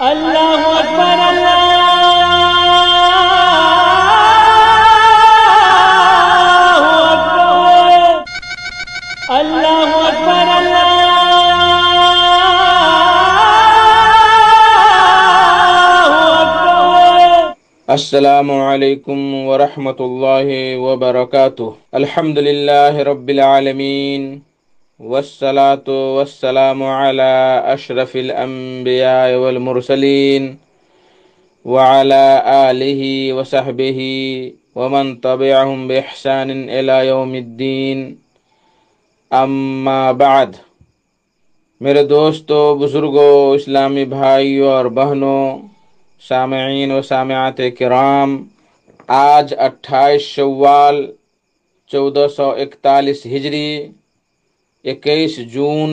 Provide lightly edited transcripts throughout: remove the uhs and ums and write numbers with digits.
اللہ اکبر اللہ اکبر اللہ اکبر اللہ اکبر۔ السلام علیکم ورحمۃ اللہ وبرکاتہ۔ الحمد للہ رب العالمین والصلاة والسلام على اشرف الانبیاء والمرسلین وعلى آلہ وصحبہ ومن تبعهم بإحسان الى یوم الدین، اما بعد۔ میرے دوستو، بزرگوں، اسلامی بھائیوں اور بہنوں، سامعین و سامعات کرام، آج 28 شوال 1441 ہجری، 21 جون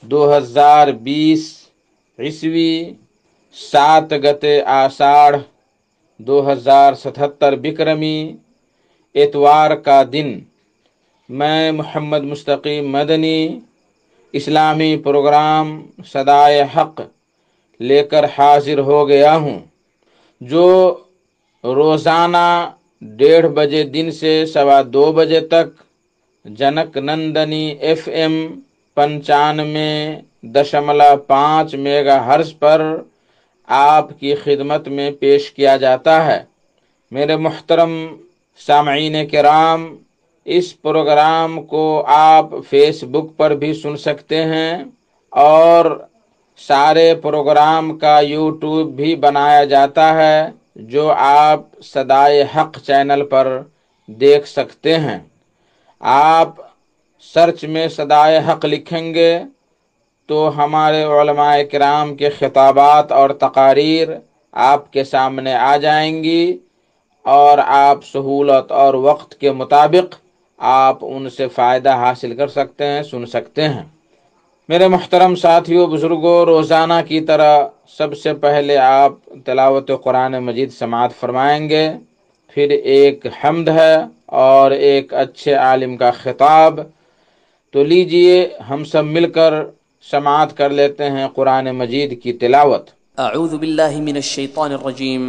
2020 عیسوی، 7 گتے آষاڑھ 2077 بکرمی، اتوار کا دن، میں محمد مستقیم مدنی اسلامی پروگرام صدائے حق لے کر حاضر ہو گیا ہوں، جو روزانہ 1:30 بجے دن سے 2:15 بجے تک junk Nandini FM 95.5 mega hers پر آپ کی خدمت میں پیش کیا جاتا ہے۔ میرے محترم سامعین کرام، اس پروگرام کو آپ فیس بک پر بھی سن سکتے ہیں اور سارے پروگرام کا یوٹیوب بھی بنایا جاتا ہے، جو آپ صدائے حق چینل پر دیکھ سکتے ہیں۔ آپ سرچ میں صدائے حق لکھیں گے تو ہمارے علماء کرام کے خطابات اور تقاریر آپ کے سامنے آ جائیں گی، اور آپ سہولت اور وقت کے مطابق آپ ان سے فائدہ حاصل کر سکتے ہیں، سن سکتے ہیں۔ میرے محترم ساتھیوں، بزرگوں، روزانہ کی طرح سب سے پہلے آپ تلاوت قرآن مجید سماعت فرمائیں گے، پھر ایک حمد ہے اور ایک اچھے عالم کا خطاب۔ تو لیجئے ہم سب مل کر سماعت کر لیتے ہیں قرآن مجید کی تلاوت۔ اعوذ باللہ من الشیطان الرجیم،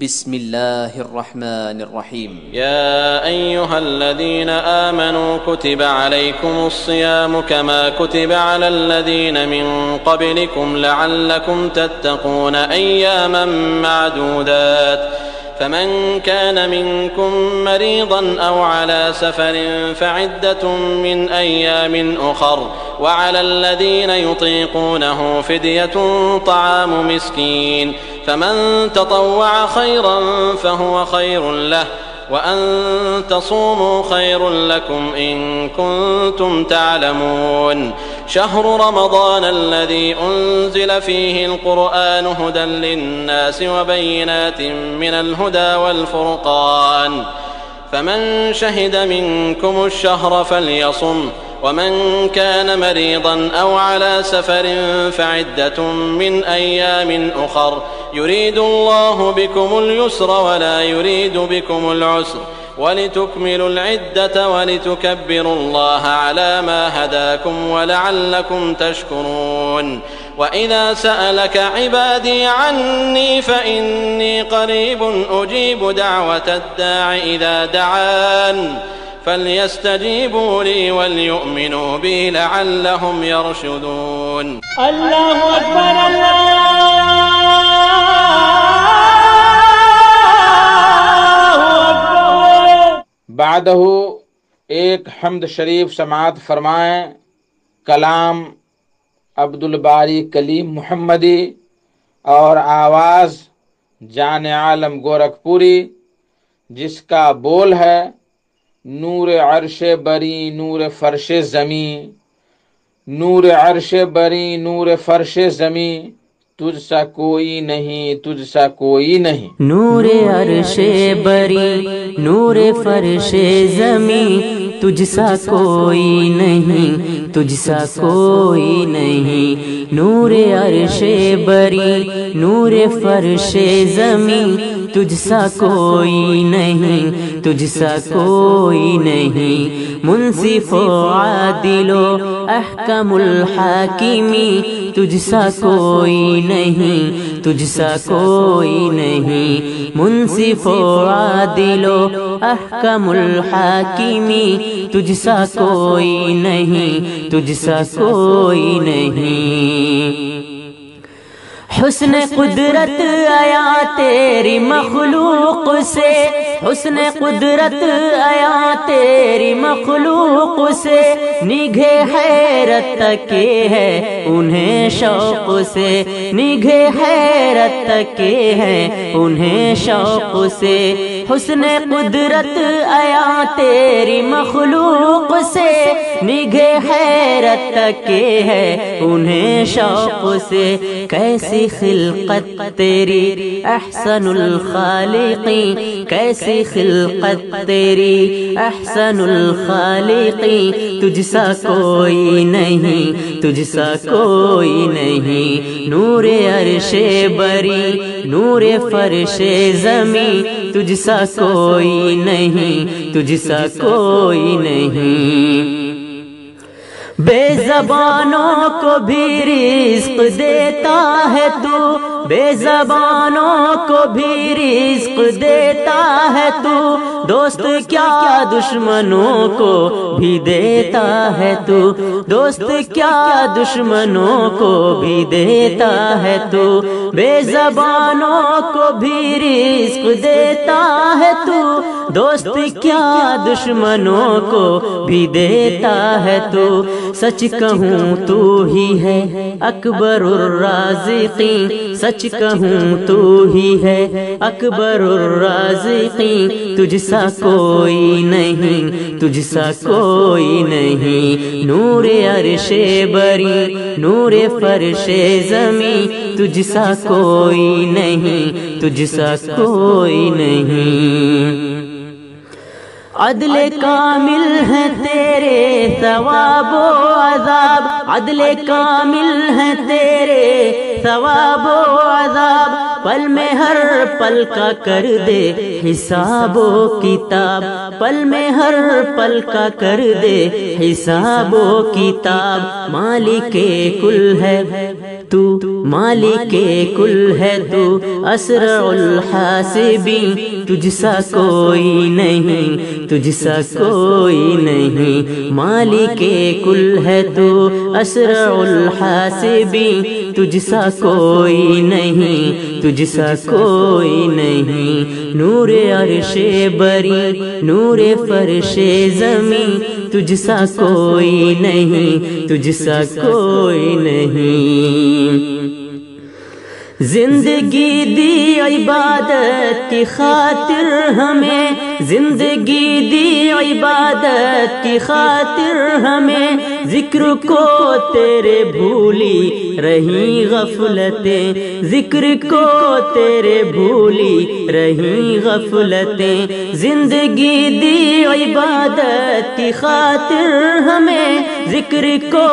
بسم اللہ الرحمن الرحیم۔ یا ایہا الذین آمنوا کتب علیکم الصیام کما کتب علی الذین من قبلکم لعلکم تتقون ایاما معدودات، فمن كان منكم مريضا أو على سفر فعدة من أيام أخر، وعلى الذين يطيقونه فدية طعام مسكين، فمن تطوع خيرا فهو خير له، وأن تصوموا خير لكم إن كنتم تعلمون، شهر رمضان الذي أنزل فيه القرآن هدى للناس وبينات من الهدى والفرقان، فمن شهد منكم الشهر فليصم، ومن كان مريضا أو على سفر فعدة من أيام أخر، يريد الله بكم اليسر ولا يريد بكم العسر، ولتكملوا العدة ولتكبروا الله على ما هداكم ولعلكم تشكرون، وإذا سألك عبادي عني فإني قريب أجيب دعوة الداع إذا دعان، فليستجيبوا لي وليؤمنوا بي لعلهم يرشدون۔ اللہ اکبر اللہ اکبر۔ بعدہ ایک حمد شریف سماعت فرمائیں، کلام عبدالباری کلیم محمدی اور آواز جان عالم گورکھپوری، جس کا بول ہے: نور عرش بری نور فرش زمیں، نور عرش بری نور فرش زمیں، تجھ سا کوئی نہیں، تجھ سا کوئی نہیں۔ نور عرش بری نور فرش زمیں، تجھ سا کوئی نہیں، تجھ سا کوئی نہیں۔ نور عرش بری نور فرش زمیں، تجھ سا کوئی نہیں، تجھ سا کوئی نہیں، منصف و عادل و احکم الحاکمی، تجھ سا کوئی نہیں، تجھ سا کوئی نہیں، منصف و عادل و احکم الحاکمی، تجھ سا کوئی نہیں، تجھ سا کوئی نہیں۔ حسن قدرت آیا تیری مخلوق سے، حسن قدرت آیا تیری مخلوق سے، نگہ حیرت تکے ہے انہیں شوق سے، نگہ حیرت تکے ہے انہیں شوق سے، حسن قدرت آیا تیری مخلوق سے، نگہ حیرت تکے ہے انہیں شوق سے، کیسی خلقت تیری احسن الخالقین، کیسی خلقت تیری احسن الخالقین، تجھ سا کوئی نہیں، تجھ سا کوئی نہیں، نور عرش بری، نور فرش زمین، تجھ سا کوئی نہیں، تجھ سا کوئی نہیں، بے زبانوں کو بھی رزق دیتا ہے تو، بے زبانوں کو بھی رزق دیتا ہے تو، دوست کیا دشمنوں کو بھی دیتا ہے تو، دوست کیا دشمنوں کو بھی دیتا ہے تو، بے زبانوں کو بھی رزق دیتا ہے تو، دوست کیا دشمنوں کو بھی دیتا ہے تو، سچ کہوں تو ہی ہے اکبر الرازقین، سچ کہوں تو ہی ہے اکبر الرازقین، تجھ سا کوئی نہیں، تجھ سا کوئی نہیں، نور عرش بری، نور فرش زمین، تجھ سا کوئی نہیں، تجھ سا کوئی نہیں، عدل کامل ہے تیرے ثواب و عذاب، عدل کامل ہے تیرے ثواب و عذاب، پل میں ہر پل کا کر دے حساب و کتاب، پل میں ہر پل کا کر دے حساب و کتاب، مالک کل ہے تو، مالک کل ہے تو، اسرع الحاسبین، تجھ سا کوئی نہیں، تجھ سا کوئی نہیں، مالک کل ہے تو، اسرع الحاسبین، تجھ سا کوئی نہیں، تجھ سا کوئی نہیں، نور عرش بری، نور فرش زمین، تجھ سا کوئی نہیں، تجھ سا کوئی نہیں، زندگی دی عبادت کی خاطر ہمیں، زندگی دی عبادت کی خاطر ہمیں، ذکر کو تیرے بھولی رہی غفلتیں، ذکر کو تیرے بھولی رہی غفلتیں، زندگی دی عبادت کی خاطر ہمیں، ذکر کو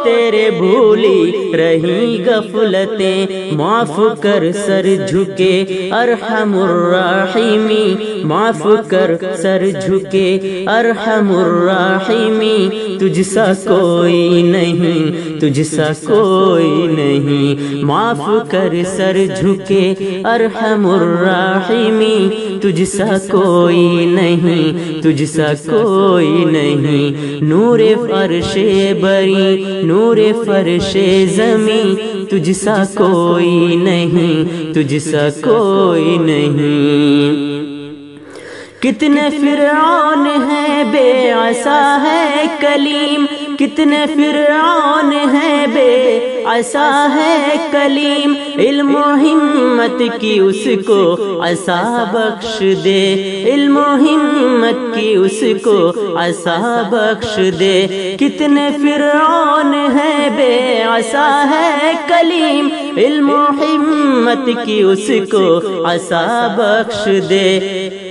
تیرے بھولی رہی غفلتیں، معاف کر سر جھکے ارحم الراحمین، معاف کر سر جھکے ارحم الراحمین، تجھ سا کوئی نہیں، تجھ سا کوئی نہیں، معاف کر سر جھکے ارحم الراحمین، تجھ سا کوئی نہیں، تجھ سا کوئی نہیں، نور فرش بری، نور فرش زمین، تجھ سا کوئی نہیں، تجھ سا کوئی نہیں، کتنے فرعون ہیں بے عصا ہے کلیم، کتنے فرعون ہیں بے عصا ہے کلیم، علم و ہمت کی اس کو عصا بخش دے، علم و ہمت کی اس کو عصا بخش دے، کتنے فرعون ہیں بے عصا ہے کلیم، علم و ہمت کی اس کو عصا بخش دے،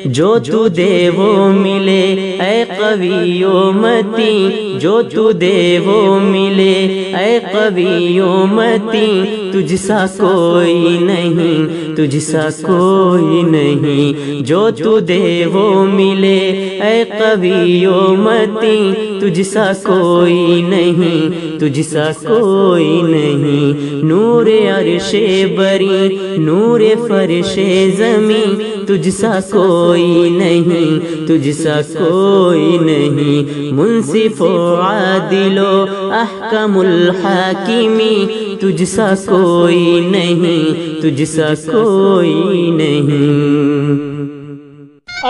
جو تو دے وہ ملے اے قوی و متین، جو تو دے وہ ملے اے قوی و متین، تجھ سا کوئی نہیں، تجھ سا کوئی نہیں، جو تو دے وہ ملے اے قوی و متین، تجھ سا کوئی نہیں، تجھ سا کوئی نہیں، نور عرش بری نور فرش زمین، تجھ سا کوئی نہیں، تجھ سا کوئی نہیں، منصف و عادل و احکم الحاکمی، تجھ سا کوئی نہیں، تجھ سا کوئی نہیں۔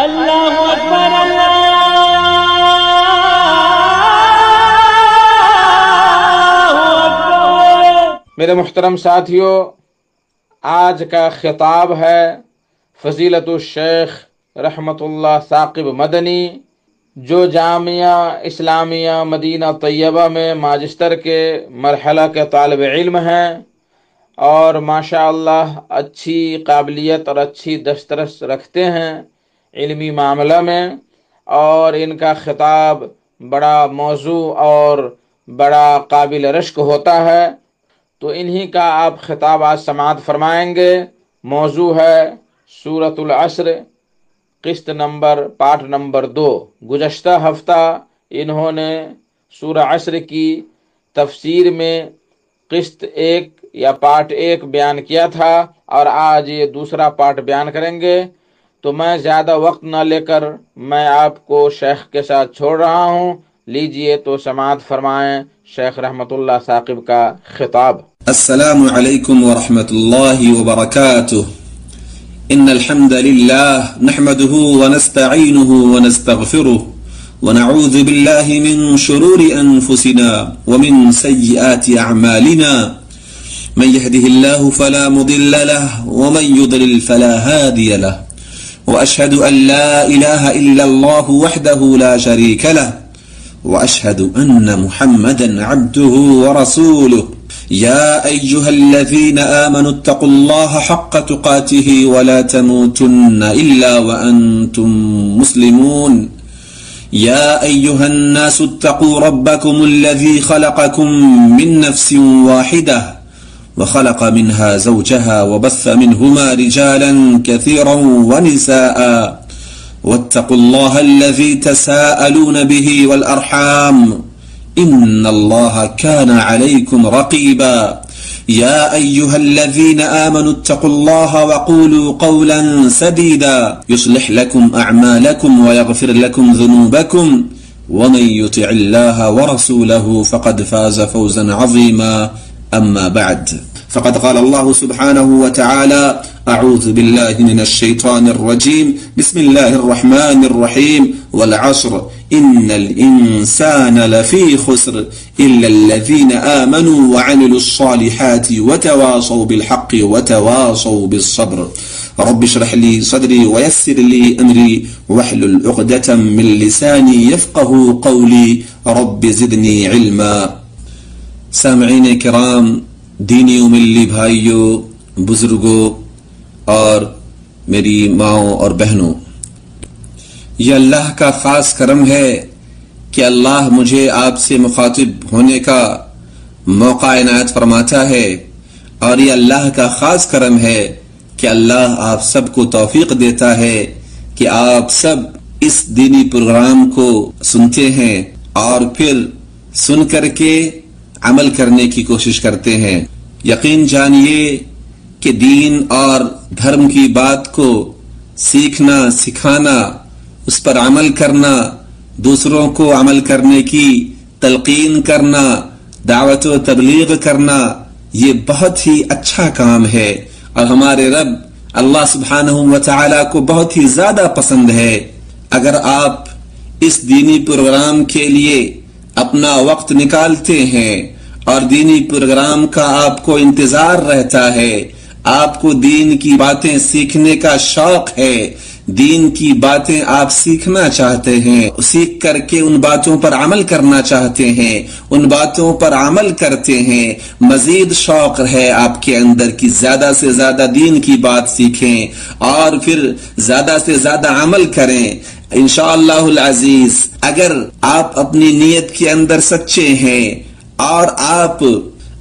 اللہ اکبر اللہ اکبر۔ میرے محترم ساتھیو، آج کا خطاب ہے فضیلت الشیخ رحمت اللہ ثاقب مدنی، جو جامعہ اسلامیہ مدینہ طیبہ میں ماجسٹر کے مرحلہ کے طالب علم ہیں اور ماشاءاللہ اچھی قابلیت اور اچھی دسترس رکھتے ہیں علمی معاملہ میں، اور ان کا خطاب بڑا موضوع اور بڑا قابل رشک ہوتا ہے، تو انہی کا آپ خطاب آج سماعت فرمائیں گے۔ موضوع ہے سورۃ العصر، قسط نمبر پارٹ نمبر 2۔ گزشتہ ہفتہ انہوں نے سورہ عصر کی تفسیر میں قسط 1 یا پارٹ 1 بیان کیا تھا، اور آج یہ دوسرا پارٹ بیان کریں گے۔ تو میں زیادہ وقت نہ لے کر میں آپ کو شیخ کے ساتھ چھوڑ رہا ہوں، لیجئے تو سماعت فرمائیں شیخ رحمت اللہ ثاقب کا خطاب۔ السلام علیکم ورحمۃ اللہ وبرکاتہ۔ ان الحمد لله نحمده ونستعينه ونستغفره ونعوذ بالله من شرور انفسنا ومن سيئات اعمالنا، من يهده الله فلا مضل له ومن يضلل فلا هادي له، واشهد ان لا اله الا الله وحده لا شريك له، واشهد ان محمدا عبده ورسوله۔ يا أيها الذين آمنوا اتقوا الله حق تقاته ولا تموتن إلا وأنتم مسلمون۔ يا أيها الناس اتقوا ربكم الذي خلقكم من نفس واحدة وخلق منها زوجها وبث منهما رجالا كثيرا ونساء، واتقوا الله الذي تساءلون به والأرحام إن الله كان عليكم رقيبا۔ يا أيها الذين آمنوا اتقوا الله وقولوا قولا سديدا يصلح لكم أعمالكم ويغفر لكم ذنوبكم، ومن يطع الله ورسوله فقد فاز فوزا عظيما۔ أما بعد، فقد قال الله سبحانه وتعالى: أعوذ بالله من الشيطان الرجيم، بسم الله الرحمن الرحيم، والعصر إن الإنسان لفي خسر إلا الذين آمنوا وعملوا الصالحات وتواصوا بالحق وتواصوا بالصبر۔ رب اشرح لي صدري ويسر لي أمري واحلل عقدة من لساني يفقه قولي رب زدني علما۔ سامعین کرام، دینی و ملی بھائیوں، بزرگوں اور میری ماؤں اور بہنوں، یہ اللہ کا خاص کرم ہے کہ اللہ مجھے آپ سے مخاطب ہونے کا موقع عنایت فرماتا ہے، اور یہ اللہ کا خاص کرم ہے کہ اللہ آپ سب کو توفیق دیتا ہے کہ آپ سب اس دینی پروگرام کو سنتے ہیں اور پھر سن کر کے عمل کرنے کی کوشش کرتے ہیں۔ یقین جانیے کہ دین اور دھرم کی بات کو سیکھنا، سکھانا، اس پر عمل کرنا، دوسروں کو عمل کرنے کی تلقین کرنا، دعوت و تبلیغ کرنا، یہ بہت ہی اچھا کام ہے، اور ہمارے رب اللہ سبحانہ و تعالی کو بہت ہی زیادہ پسند ہے۔ اگر آپ اس دینی پروگرام کے لیے اپنا وقت نکالتے ہیں اور دینی پروگرام کا آپ کو انتظار رہتا ہے، آپ کو دین کی باتیں سیکھنے کا شوق ہے، دین کی باتیں آپ سیکھنا چاہتے ہیں، سیکھ کر کے ان باتوں پر عمل کرنا چاہتے ہیں، ان باتوں پر عمل کرتے ہیں، مزید شوق ہے آپ کے اندر کہ زیادہ سے زیادہ دین کی بات سیکھیں اور پھر زیادہ سے زیادہ عمل کریں، انشاءاللہ العزیز اگر آپ اپنی نیت کے اندر سچے ہیں اور آپ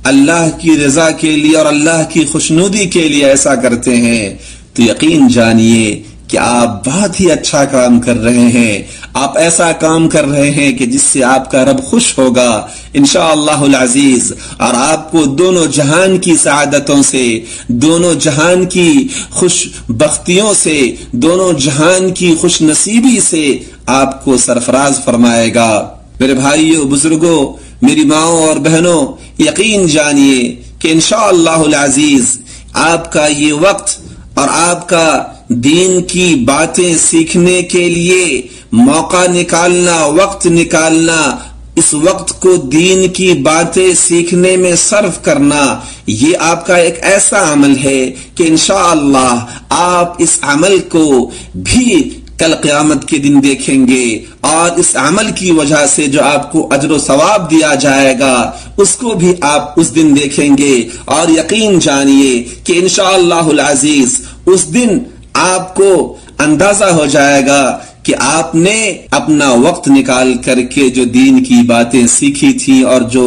اللہ کی رضا کے لیے اور اللہ کی خوشنودی کے لیے ایسا کرتے ہیں تو یقین جانیے کہ آپ بہت ہی اچھا کام کر رہے ہیں، آپ ایسا کام کر رہے ہیں کہ جس سے آپ کا رب خوش ہوگا انشاءاللہ العزیز، اور آپ کو دونوں جہان کی سعادتوں سے، دونوں جہان کی خوش بختیوں سے، دونوں جہان کی خوش نصیبی سے آپ کو سرفراز فرمائے گا۔ میرے بھائیوں، بزرگوں، میری ماؤں اور بہنوں، یقین جانیے کہ انشاءاللہ العزیز آپ کا یہ وقت اور آپ کا دین کی باتیں سیکھنے کے لیے موقع نکالنا، وقت نکالنا، اس وقت کو دین کی باتیں سیکھنے میں صرف کرنا، یہ آپ کا ایک ایسا عمل ہے کہ انشاءاللہ آپ اس عمل کو بھی کل قیامت کے دن دیکھیں گے، اور اس عمل کی وجہ سے جو آپ کو اجر و ثواب دیا جائے گا اس کو بھی آپ اس دن دیکھیں گے، اور یقین جانیے کہ انشاءاللہ العزیز اس دن آپ کو اندازہ ہو جائے گا کہ آپ نے اپنا وقت نکال کر کے جو دین کی باتیں سیکھی تھی اور جو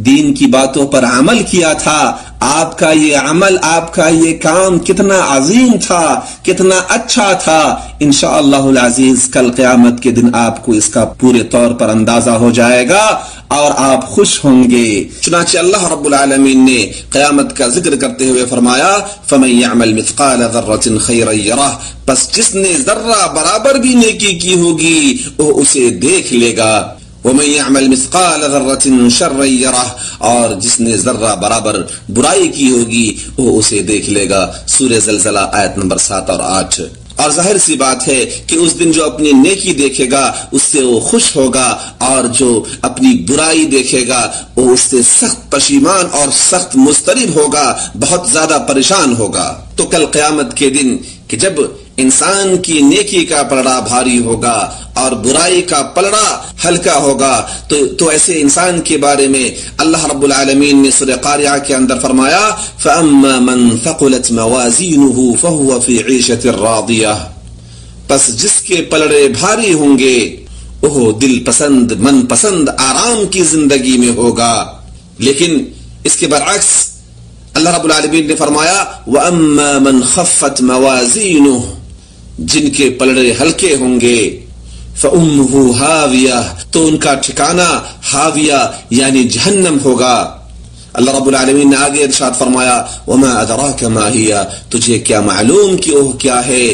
دین کی باتوں پر عمل کیا تھا، آپ کا یہ عمل، آپ کا یہ کام کتنا عظیم تھا، کتنا اچھا تھا۔ انشاءاللہ العزیز کل قیامت کے دن آپ کو اس کا پورے طور پر اندازہ ہو جائے گا اور آپ خوش ہوں گے۔ چنانچہ اللہ رب العالمین نے قیامت کا ذکر کرتے ہوئے فرمایا فَمَن يَعْمَلْ مِثْقَالَ ذَرَّةٍ خَيْرًا يَرَهُ، پس جس نے ذرہ برابر بھی نیکی کی ہوگی وہ اسے دیکھ لے گا۔ وَمَن يَعْمَلْ مِثْقَالَ ذَرَّةٍ شَرًّا يَرَهُ، اور جس نے ذرہ برابر برائی کی ہوگی وہ اسے دیکھ لے گا۔ سورہ زلزلہ آیت نمبر 7 اور 8۔ اور ظاہر سی بات ہے کہ اس دن جو اپنی نیکی دیکھے گا اس سے وہ خوش ہوگا، اور جو اپنی برائی دیکھے گا وہ اس سے سخت پشیمان اور سخت مضطرب ہوگا، بہت زیادہ پریشان ہوگا۔ تو کل قیامت کے دن کہ جب انسان کی نیکی کا پلڑا بھاری ہوگا اور برائی کا پلڑا ہلکا ہوگا تو ایسے انسان کے بارے میں اللہ رب العالمین نے سورہ قاریعہ کے اندر فرمایا فَأَمَّا مَنْ ثَقُلَتْ مَوَازِينُهُ فَهُوَ فِي عِيشَةٍ رَاضِيَةٍ، پس جس کے پلڑے بھاری ہوں گے وہ دل پسند، من پسند آرام کی زندگی میں ہوگا۔ لیکن اس کے برعکس اللہ رب العالمین نے فرمایا وَأَمَّا مَنْ خَفَّتْ مَوَازِينُهُ، جن کے پلڑے ہلکے ہوں گے فَأُمُّهُ هَاوِيَةٌ، تو ان کا ٹھکانہ ہاویہ یعنی جہنم ہوگا۔ اللہ رب العالمین نے آگے ارشاد فرمایا وَمَا أَدْرَاكَ مَا هِيَ، تجھے کیا معلوم کہ وہ کیا ہے،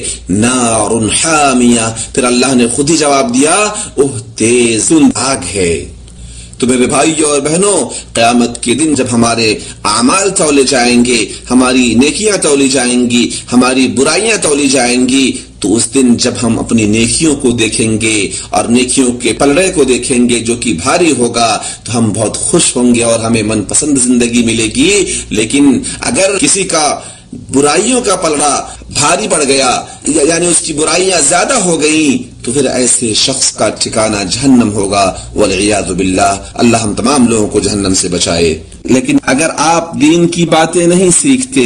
نَارٌ حَامِيَةٌ، پھر اللہ نے خود ہی جواب دیا وہ تیز آگ ہے۔ تو میرے بھائیوں اور بہنوں، قیامت کے دن جب ہمارے اعمال تولے جائیں گے، ہماری نیکیاں تولی جائیں گی، ہماری برائیاں تولی جائیں گی، تو اس دن جب ہم اپنی نیکیوں کو دیکھیں گے اور نیکیوں کے پلڑے کو دیکھیں گے جو کہ بھاری ہوگا تو ہم بہت خوش ہوں گے اور ہمیں من پسند زندگی ملے گی۔ لیکن اگر کسی کا برائیوں کا پلڑا بھاری پڑ گیا یعنی اس کی برائیاں زیادہ ہو گئیں تو پھر ایسے شخص کا ٹھکانہ جہنم ہوگا والعیاذ باللہ، اللہ ہم تمام لوگوں کو جہنم سے بچائے۔ لیکن اگر آپ دین کی باتیں نہیں سیکھتے،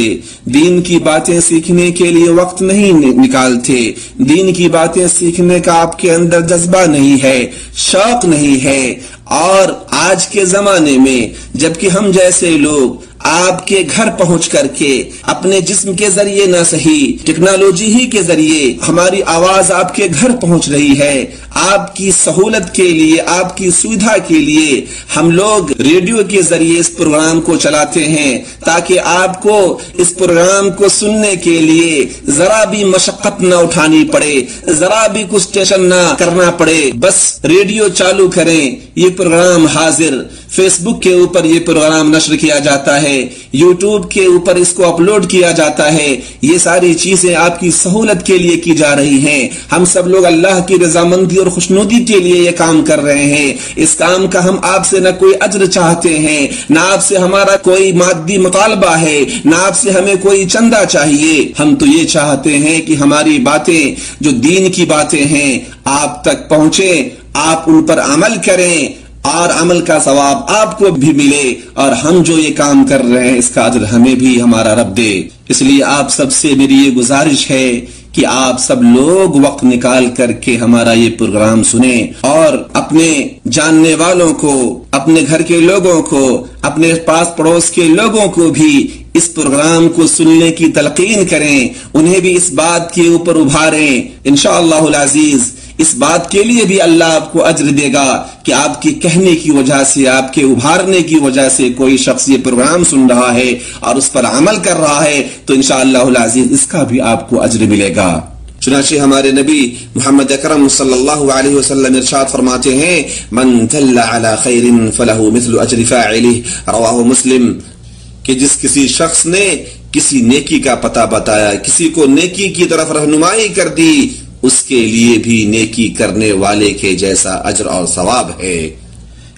دین کی باتیں سیکھنے کے لیے وقت نہیں نکالتے، دین کی باتیں سیکھنے کا آپ کے اندر جذبہ نہیں ہے، شوق نہیں ہے، اور آج کے زمانے میں جبکہ ہم جیسے لوگ آپ کے گھر پہنچ کر کے اپنے جسم کے ذریعے نہ صحیح ٹیکنالوجی ہی کے ذریعے ہماری آواز آپ کے گھر پہنچ رہی ہے، آپ کی سہولت کے لیے، آپ کی سویدھا کے لیے ہم لوگ ریڈیو کے ذریعے اس پروگرام کو چلاتے ہیں تاکہ آپ کو اس پروگرام کو سننے کے لیے ذرا بھی مشقت نہ اٹھانی پڑے، ذرا بھی کچھ ٹینشن نہ کرنا پڑے، بس ریڈیو چالو کریں، یہ پروگرام حاضر، فیس بک کے اوپر یہ پروگرام نشر کیا جاتا ہے، ہے, یوٹیوب کے اوپر اس کو اپلوڈ کیا جاتا ہے. یہ ساری چیزیں آپ کی سہولت کے لیے کی جا رہی ہیں. ہم سب لوگ اللہ کی رضامندی اور خوشنودی کے لیے یہ کام کر رہے ہیں. اس کام کا ہم آپ سے نہ کوئی اجر چاہتے ہیں, نہ آپ سے ہمارا کوئی مادی مطالبہ ہے, نہ آپ سے ہمیں کوئی چندہ چاہیے. ہم تو یہ چاہتے ہیں کہ ہماری باتیں جو دین کی باتیں ہیں آپ تک پہنچے, آپ ان پر عمل کریں اور عمل کا ثواب آپ کو بھی ملے, اور ہم جو یہ کام کر رہے ہیں اس کا اجر ہمیں بھی ہمارا رب دے. اس لیے آپ سب سے میری یہ گزارش ہے کہ آپ سب لوگ وقت نکال کر کے ہمارا یہ پروگرام سنیں اور اپنے جاننے والوں کو, اپنے گھر کے لوگوں کو, اپنے پاس پڑوس کے لوگوں کو بھی اس پروگرام کو سننے کی تلقین کریں, انہیں بھی اس بات کے اوپر ابھاریں. انشاءاللہ العزیز اس بات کے لیے بھی اللہ آپ کو اجر دے گا کہ آپ کے کہنے کی وجہ سے, آپ کے ابھارنے کی وجہ سے کوئی شخص یہ پروگرام سن رہا ہے اور اس پر عمل کر رہا ہے, تو انشاءاللہ العزیز اس کا بھی آپ کو اجر ملے گا. چنانچہ ہمارے نبی محمد اکرم صلی اللہ علیہ وسلم ارشاد فرماتے ہیں, من دل علی خیر فلہ مثل اجر فاعلہ, رواہ مسلم, کہ جس کسی شخص نے کسی نیکی کا پتہ بتایا, کسی کو نیکی کی طرف رہنمائی کر دی, اس کے لیے بھی نیکی کرنے والے کے جیسا اجر اور ثواب ہے.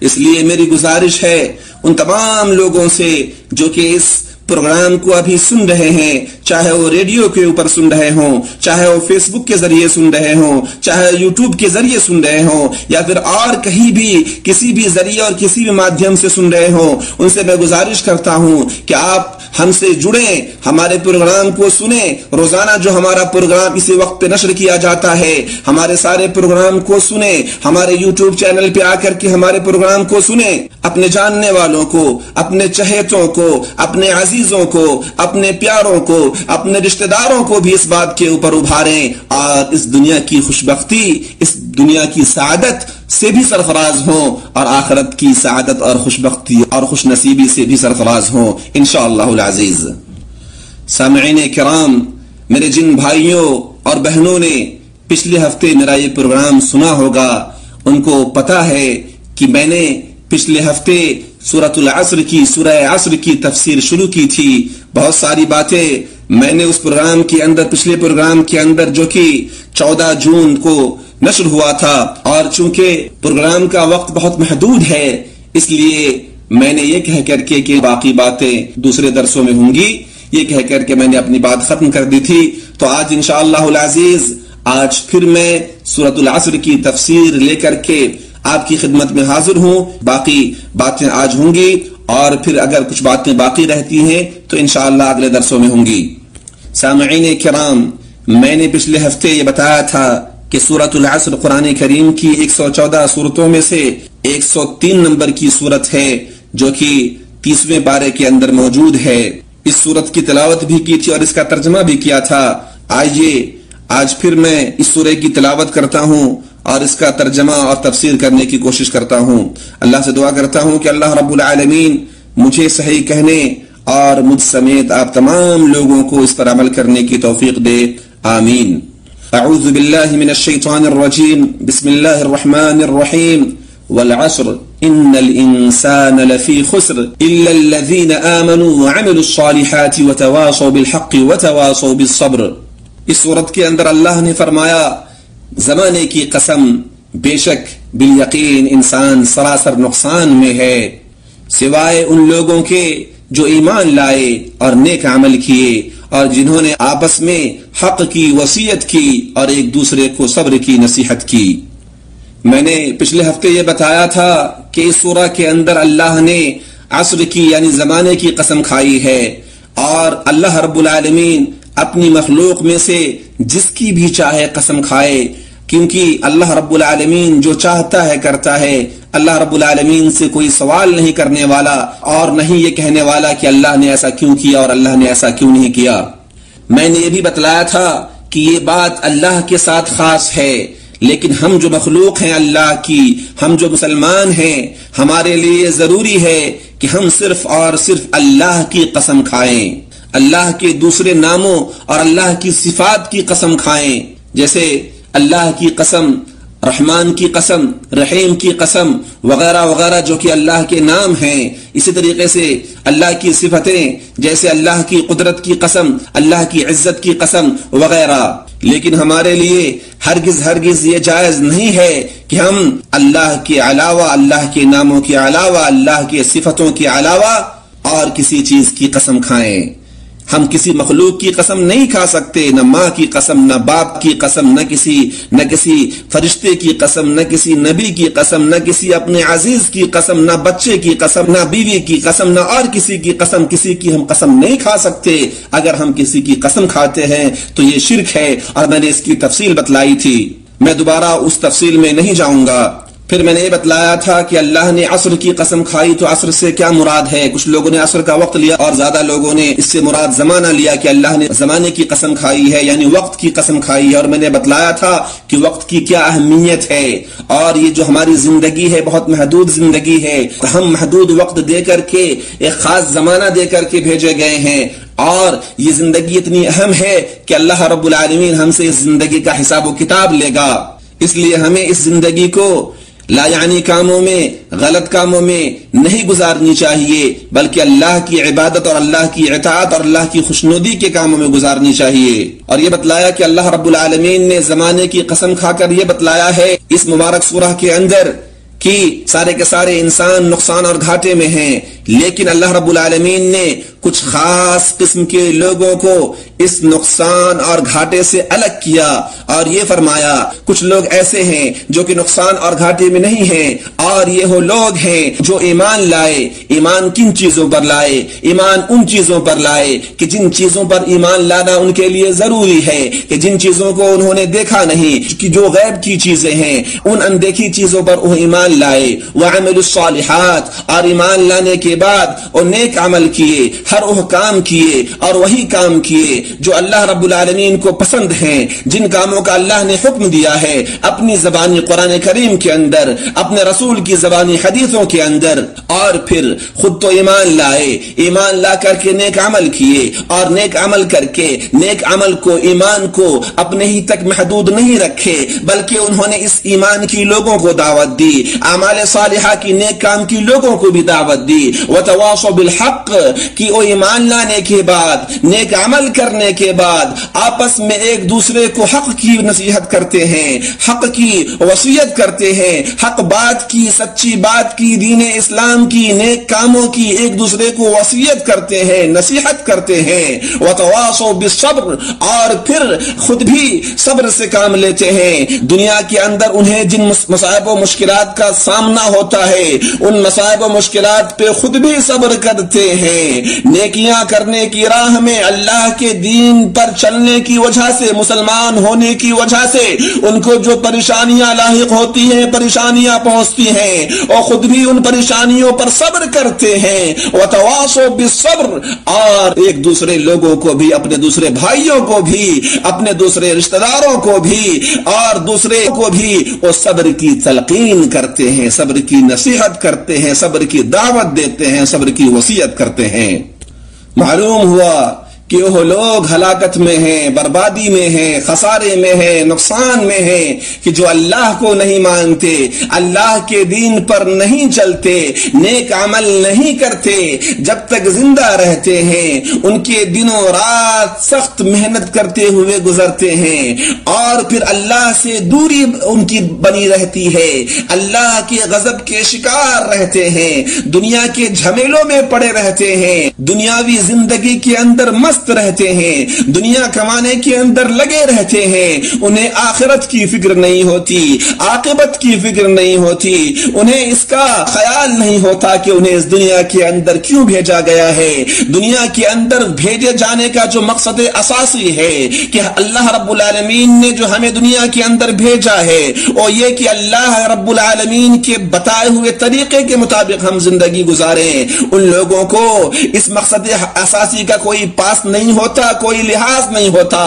اس لیے میری گزارش ہے ان تمام لوگوں سے جو کہ اس پروگرام کو ابھی سن رہے ہیں, چاہے وہ ریڈیو کے اوپر سن رہے ہوں, چاہے وہ فیس بک کے ذریعے سن رہے ہوں, چاہے یوٹیوب کے ذریعے سن رہے ہوں, یا پھر اور کہیں بھی کسی بھی ذریعے اور کسی بھی مادھیم سے سن رہے ہوں, ان سے میں گزارش کرتا ہوں کہ آپ ہم سے جڑیں, ہمارے پروگرام کو سنیں. روزانہ جو ہمارا پروگرام اسی وقت پہ نشر کیا جاتا ہے, ہمارے سارے پروگرام کو سنیں, ہمارے یوٹیوب چینل پہ آ کر کے ہمارے پروگرام کو سنیں. اپنے جاننے والوں کو, اپنے چہیتوں کو, اپنے عزیزوں کو, اپنے پیاروں کو, اپنے رشتہ داروں کو بھی اس بات کے اوپر ابھاریں, اور اس دنیا کی خوشبختی, اس دنیا کی سعادت سے بھی سرفراز ہوں, اور آخرت کی سعادت اور خوشبختی اور خوش نصیبی سے بھی سرفراز ہوں انشاءاللہ العزیز. سامعین کرام, میرے جن بھائیوں اور بہنوں نے پچھلے ہفتے میرا یہ پروگرام سنا ہوگا, ان کو پتا ہے کہ میں نے پچھلے ہفتے سورۃ العصر کی, سورہ عصر کی تفسیر شروع کی تھی. بہت ساری باتیں میں نے اس پروگرام کے اندر, پچھلے پروگرام کے اندر جو کہ 14 جون کو نشر ہوا تھا, اور چونکہ پروگرام کا وقت بہت محدود ہے اس لیے میں نے یہ کہہ کر کے کہ باقی باتیں دوسرے درسوں میں ہوں گی, یہ کہہ کر کے میں نے اپنی بات ختم کر دی تھی. تو آج انشاءاللہ العزیز آج پھر میں سورۃ العصر کی تفسیر لے کر کے آپ کی خدمت میں حاضر ہوں. باقی باتیں آج ہوں گی, اور پھر اگر کچھ باتیں باقی رہتی ہیں تو انشاءاللہ اگلے درسوں میں ہوں گی. سامعین کرام, میں نے پچھلے ہفتے یہ بتایا تھا کہ سورۃ العصر قرآن کریم کی 114 سورتوں میں سے 103 نمبر کی سورت ہے, جو کہ 30ویں پارے کے اندر موجود ہے. اس سورت کی تلاوت بھی کی تھی اور اس کا ترجمہ بھی کیا تھا. آئیے آج پھر میں اس سورہ کی تلاوت کرتا ہوں اور اس کا ترجمہ اور تفسیر کرنے کی کوشش کرتا ہوں. اللہ سے دعا کرتا ہوں کہ اللہ رب العالمین مجھے صحیح کہنے اور مجھ سمیت آپ تمام لوگوں کو اس پر عمل کرنے کی توفیق دے. آمین. اعوذ باللہ من الشیطان الرجیم. بسم اللہ الرحمن الرحیم. والعصر ان الانسان لفی خسر الا الذین آمنوا وعملوا الصالحات وتواصوا بالحق وتواصوا بالصبر. اس سورت کے اندر اللہ نے فرمایا, زمانے کی قسم, بے شک بالیقین انسان سراسر نقصان میں ہے, سوائے ان لوگوں کے جو ایمان لائے اور نیک عمل کیے, اور جنہوں نے آپس میں حق کی وصیت کی اور ایک دوسرے کو صبر کی نصیحت کی. میں نے پچھلے ہفتے یہ بتایا تھا کہ اس سورہ کے اندر اللہ نے عصر کی یعنی زمانے کی قسم کھائی ہے, اور اللہ رب العالمین اپنی مخلوق میں سے جس کی بھی چاہے قسم کھائے, کیونکہ اللہ رب العالمین جو چاہتا ہے کرتا ہے. اللہ رب العالمین سے کوئی سوال نہیں کرنے والا اور نہیں یہ کہنے والا کہ اللہ نے ایسا کیوں کیا اور اللہ نے ایسا کیوں نہیں کیا. میں نے یہ بھی بتلایا تھا کہ یہ بات اللہ کے ساتھ خاص ہے, لیکن ہم جو مخلوق ہیں اللہ کی, ہم جو مسلمان ہیں, ہمارے لیے ضروری ہے کہ ہم صرف اور صرف اللہ کی قسم کھائیں, اللہ کے دوسرے ناموں اور اللہ کی صفات کی قسم کھائیں. جیسے اللہ کی قسم رحمان کی قسم، رحیم کی قسم وغیرہ وغیرہ جو کہ اللہ کے نام ہیں. اسی طریقے سے اللہ کی صفتیں جیسے اللہ کی قدرت کی قسم، اللہ کی عزت کی قسم وغیرہ. لیکن ہمارے لیے ہرگز یہ جائز نہیں ہے کہ ہم اللہ کے علاوہ، اللہ کے ناموں کے علاوہ، اللہ کے صفتوں کے علاوہ اور کسی چیز کی قسم کھائیں. ہم کسی مخلوق کی قسم نہیں کھا سکتے، نہ ماں کی قسم، نہ باپ کی قسم، نہ کسی فرشتے کی قسم، نہ کسی نبی کی قسم، نہ کسی اپنے عزیز کی قسم، نہ بچے کی قسم، نہ بیوی کی قسم، نہ اور کسی کی قسم. کسی کی ہم قسم نہیں کھا سکتے. اگر ہم کسی کی قسم کھاتے ہیں تو یہ شرک ہے، اور میں نے اس کی تفصیل بتلائی تھی. میں دوبارہ اس تفصیل میں نہیں جاؤں گا. پھر میں نے یہ بتلایا تھا کہ اللہ نے عصر کی قسم کھائی تو عصر سے کیا مراد ہے. کچھ لوگوں نے عصر کا وقت لیا اور زیادہ لوگوں نے اس سے مراد زمانہ لیا کہ اللہ نے زمانے کی قسم کھائی ہے، یعنی وقت کی قسم کھائی ہے. اور میں نے بتلایا تھا کہ وقت کی کیا اہمیت ہے، اور یہ جو ہماری زندگی ہے بہت محدود زندگی ہے. ہم محدود وقت دے کر کے، ایک خاص زمانہ دے کر کے بھیجے گئے ہیں، اور یہ زندگی اتنی اہم ہے کہ اللہ رب العالمین ہم سے اس زندگی کا حساب و کتاب لے گا. اس لیے ہمیں اس زندگی کو لا یعنی کاموں میں، غلط کاموں میں نہیں گزارنی چاہیے، بلکہ اللہ کی عبادت اور اللہ کی اطاعت اور اللہ کی خوشنودی کے کاموں میں گزارنی چاہیے. اور یہ بتلایا کہ اللہ رب العالمین نے زمانے کی قسم کھا کر یہ بتلایا ہے اس مبارک سورہ کے اندر کہ سارے کے سارے انسان نقصان اور گھاٹے میں ہیں، لیکن اللہ رب العالمین نے کچھ خاص قسم کے لوگوں کو اس نقصان اور گھاٹے سے الگ کیا اور یہ فرمایا کچھ لوگ ایسے ہیں جو کہ نقصان اور گھاٹے میں نہیں ہیں، اور یہ وہ لوگ ہیں جو ایمان لائے. ایمان کن چیزوں پر لائے؟ ایمان ان چیزوں پر لائے کہ جن چیزوں پر ایمان لانا ان کے لیے ضروری ہے، کہ جن چیزوں کو انہوں نے دیکھا نہیں، کہ جو غیب کی چیزیں ہیں ان اندیکھی چیزوں پر وہ ایمان لائے. وعملوا الصالحات، اور ایمان لانے کے بعد اور نیک عمل کیے، ہر وہ کام کیے اور وہی کام کیے جو اللہ رب العالمین کو پسند ہیں، جن کاموں کا اللہ نے حکم دیا ہے اپنی زبانی قرآن کریم کے اندر، اپنے رسول کی زبانی حدیثوں کے اندر. اور پھر خود تو ایمان لائے، ایمان لا کر کے نیک عمل کیے، اور نیک عمل کر کے نیک عمل کو، ایمان کو اپنے ہی تک محدود نہیں رکھے، بلکہ انہوں نے اس ایمان کی لوگوں کو دعوت دی، اعمال صالحہ کی، نیک کام کی لوگوں کو بھی دعوت دی. وتواصوا بالحق، کہ وہ ایمان لانے کے بعد، نیک عمل کرنے کے بعد آپس میں ایک دوسرے کو حق کی نصیحت کرتے ہیں، حق کی وصیت کرتے ہیں، حق بات کی، سچی بات کی، دین اسلام کی، نیک کاموں کی ایک دوسرے کو وصیت کرتے ہیں، نصیحت کرتے ہیں. وتواصوا بالصبر، اور پھر خود بھی صبر سے کام لیتے ہیں. دنیا کے اندر انہیں جن مصائب و مشکلات کا سامنا ہوتا ہے ان مصائب و مشکلات پہ خود بھی صبر کرتے ہیں. نیکیاں کرنے کی راہ میں، اللہ کے دین پر چلنے کی وجہ سے، مسلمان ہونے کی وجہ سے ان کو جو پریشانیاں لاحق ہوتی ہیں، پریشانیاں پہنچتی ہیں، اور خود بھی ان پریشانیوں پر صبر کرتے ہیں. وتواصوا بالصبر، اور ایک دوسرے لوگوں کو بھی، اپنے دوسرے بھائیوں کو بھی، اپنے دوسرے رشتہ داروں کو بھی اور دوسرے کو بھی وہ صبر کی تلقین کرتے ہیں، صبر کی نصیحت کرتے ہیں، صبر کی دعوت دیتے ہیں، صبر کی وصیت کرتے ہیں. معلوم ہوا کہ وہ لوگ ہلاکت میں ہیں، بربادی میں ہیں، خسارے میں ہیں، نقصان میں ہیں کہ جو اللہ کو نہیں مانتے، اللہ کے دین پر نہیں چلتے، نیک عمل نہیں کرتے. جب تک زندہ رہتے ہیں ان کے دنوں رات سخت محنت کرتے ہوئے گزرتے ہیں، اور پھر اللہ سے دوری ان کی بنی رہتی ہے، اللہ کے غضب کے شکار رہتے ہیں، دنیا کے جھمیلوں میں پڑے رہتے ہیں، دنیاوی زندگی کے اندر مست رہتے ہیں، دنیا کمانے کے اندر لگے رہتے ہیں. انہیں آخرت کی فکر نہیں ہوتی، عاقبت کی فکر نہیں ہوتی، انہیں اس کا خیال نہیں ہوتا کہ انہیں اس دنیا کے اندر کیوں بھیجا گیا ہے. دنیا کے اندر بھیجے جانے کا جو مقصد اساسی ہے کہ اللہ رب العالمین نے جو ہمیں دنیا کے اندر بھیجا ہے وہ یہ کہ اللہ رب العالمین کے بتائے ہوئے طریقے کے مطابق ہم زندگی گزاریں. ان لوگوں کو اس مقصد اساسی کا کوئی پاس نہیں ہوتا، کوئی لحاظ نہیں ہوتا،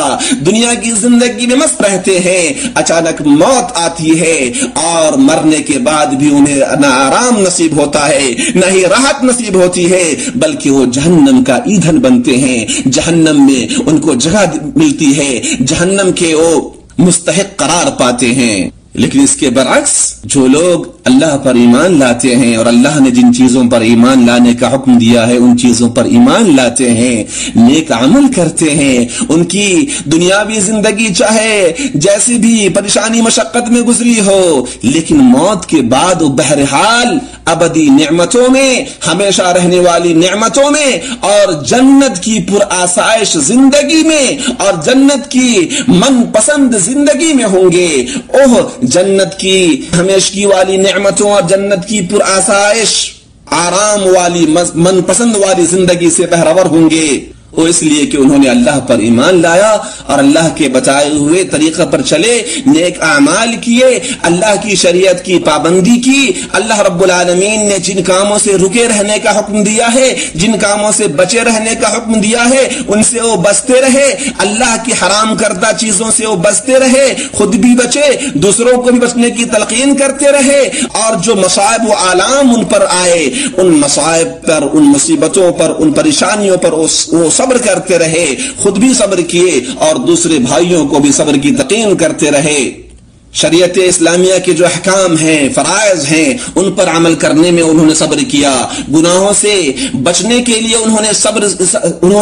دنیا کی زندگی میں مست رہتے ہیں. اچانک موت آتی ہے اور مرنے کے بعد بھی انہیں نہ آرام نصیب ہوتا ہے، نہ ہی راحت نصیب ہوتی ہے، بلکہ وہ جہنم کا ایندھن بنتے ہیں. جہنم میں ان کو جگہ ملتی ہے، جہنم کے وہ مستحق قرار پاتے ہیں. لیکن اس کے برعکس جو لوگ اللہ پر ایمان لاتے ہیں اور اللہ نے جن چیزوں پر ایمان لانے کا حکم دیا ہے ان چیزوں پر ایمان لاتے ہیں، نیک عمل کرتے ہیں، ان کی دنیاوی زندگی چاہے جیسی بھی پریشانی مشقت میں گزری ہو لیکن موت کے بعد وہ بہرحال ابدی نعمتوں میں، ہمیشہ رہنے والی نعمتوں میں اور جنت کی پرآسائش زندگی میں اور جنت کی من پسند زندگی میں ہوں گے۔ اوہ جنت کی ہمیشگی والی نعمتوں اور جنت کی پرآسائش آرام والی من پسند والی زندگی سے بہرور ہوں گے، وہ اس لیے کہ انہوں نے اللہ پر ایمان لایا اور اللہ کے بتائے ہوئے طریقہ پر چلے، نیک اعمال کیے، اللہ کی شریعت کی پابندی کی، اللہ رب العالمین نے جن کاموں سے رکے رہنے کا حکم دیا ہے، جن کاموں سے بچے رہنے کا حکم دیا ہے ان سے وہ بچتے رہے، اللہ کی حرام کردہ چیزوں سے وہ بچتے رہے، خود بھی بچے، دوسروں کو بھی بچنے کی تلقین کرتے رہے، اور جو مصائب و آلام ان پر آئے ان مصائب پر، ان مصیبتوں پر، ان پریشانیوں پر وہ صبر کرتے رہے، خود بھی صبر کیے اور دوسرے بھائیوں کو بھی صبر کی تلقین کرتے رہے۔ شریعت اسلامیہ کے جو احکام ہیں، فرائض ہیں، ان پر عمل کرنے میں انہوں نے صبر کیا، گناہوں سے بچنے کے لیے انہوں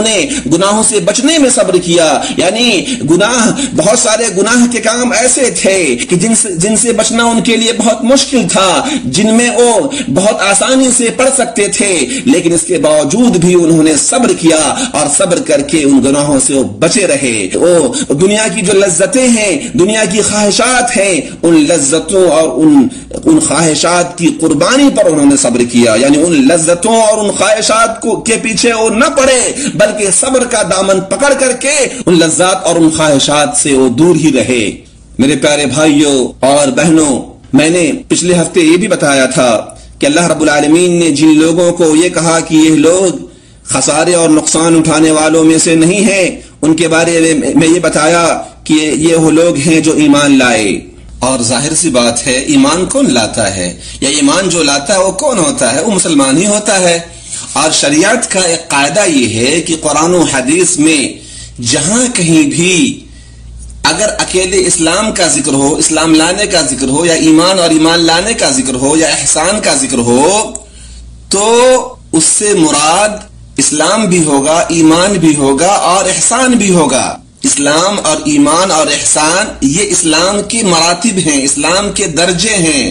نے گناہوں سے بچنے میں صبر کیا، یعنی بہت سارے گناہ کے کام ایسے تھے کہ جن سے بچنا ان کے لیے بہت مشکل تھا، جن میں وہ بہت آسانی سے پڑ سکتے تھے، لیکن اس کے باوجود بھی انہوں نے صبر کیا اور صبر کر کے ان گناہوں سے وہ بچے رہے۔ وہ دنیا کی جو لذتیں ہیں، دنیا کی خواہشات ہیں، ان لذتوں اور ان خواہشات کی قربانی پر انہوں نے صبر کیا، یعنی ان لذتوں اور ان خواہشات کے پیچھے وہ نہ پڑے بلکہ صبر کا دامن پکڑ کر کے ان لذات اور ان خواہشات سے وہ دور ہی رہے۔ میرے پیارے بھائیوں اور بہنوں، میں نے پچھلے ہفتے یہ بھی بتایا تھا کہ اللہ رب العالمین نے جن لوگوں کو یہ کہا کہ یہ لوگ خسارے اور نقصان اٹھانے والوں میں سے نہیں ہیں، ان کے بارے میں یہ بتایا کہ یہ وہ لوگ ہیں جو ایمان لائے۔ اور ظاہر سی بات ہے ایمان کون لاتا ہے، یا ایمان جو لاتا ہے وہ کون ہوتا ہے؟ وہ مسلمان ہی ہوتا ہے۔ اور شریعت کا ایک قاعدہ یہ ہے کہ قرآن و حدیث میں جہاں کہیں بھی اگر اکیلے اسلام کا ذکر ہو، اسلام لانے کا ذکر ہو، یا ایمان اور ایمان لانے کا ذکر ہو، یا احسان کا ذکر ہو، تو اس سے مراد اسلام بھی ہوگا، ایمان بھی ہوگا اور احسان بھی ہوگا۔ اسلام اور ایمان اور احسان یہ اسلام کے مراتب ہیں، اسلام کے درجے ہیں۔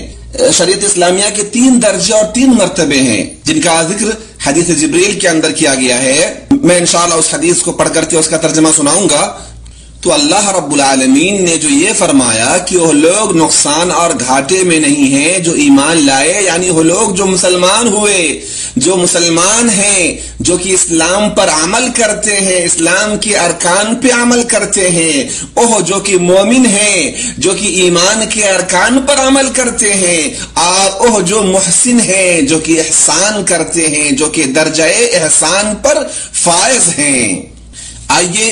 شریعت اسلامیہ کے 3 درجے اور 3 مرتبے ہیں جن کا ذکر حدیث جبریل کے اندر کیا گیا ہے۔ میں انشاءاللہ اس حدیث کو پڑھ کر کے اس کا ترجمہ سناؤں گا۔ تو اللہ رب العالمین نے جو یہ فرمایا کہ وہ لوگ نقصان اور گھاٹے میں نہیں ہیں جو ایمان لائے، یعنی وہ لوگ جو مسلمان ہوئے، جو مسلمان ہیں، جو کہ اسلام پر عمل کرتے ہیں، اسلام کے ارکان پہ عمل کرتے ہیں، وہ جو کہ مومن ہیں، جو کہ ایمان کے ارکان پر عمل کرتے ہیں، اور وہ جو محسن ہیں، جو کہ احسان کرتے ہیں، جو کہ درجہ احسان پر فائز ہیں۔ آئیے